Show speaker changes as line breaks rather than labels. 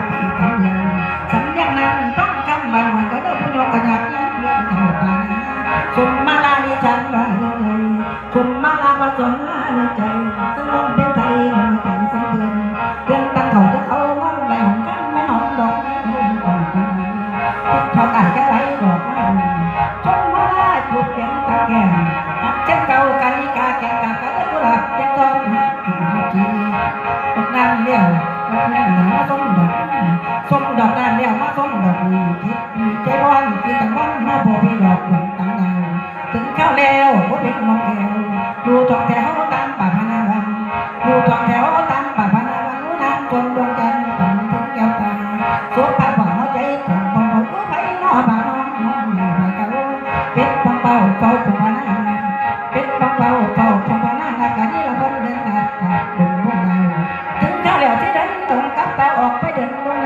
ไปทำเดียวสัญญานั้นต้องคำบังมันก็เดินผู้ยกกระยายิ้มเลี้ยงเท่าตาสุนมาลาดิฉันว่าเลยสุนมาลาว่าสนลาในใจสนองเป็นไทยมาใจสังเดือนเดือนตั้งเขาจะเอามองแหลมกันไม่หอมดอกไม่หอมดอกทอดอ่านแค่ไรดอกไม้ชนมาลาจุดแกงตาแก่เจ้าเก่ากันนิกาแก่กากะได้กุหลาบยังต้องจีตกน้ำเลี้ยวตกน้ำเหนียวส้มดอกน้ำเลี้ยวมาส้มดอกมีทิศมีใจร้อนคือจังวันมาโบพี่ดอกหลงต่างดาวถึงข้าวแล้วว่าเป็นมองแก้วดูทองแถวตามป่าพนาวันดูทองแถวตามป่าพนาวันรู้น้ำจนดวงจันทร์ฝันถึงแก้วตาสวมผ้าหัวใจของปองปองรู้ไปน้อบ่าวน้องไม่ไปเก่าเป็ดปองเป่าเป่าปองพนาเป็ดปองเป่าเป่าปองพนาการนี้เราต้องเดินหน้าจากกลุ่มพวกเราถึงข้าวแล้วที่เดินตรงกับตาออกไปเดินลง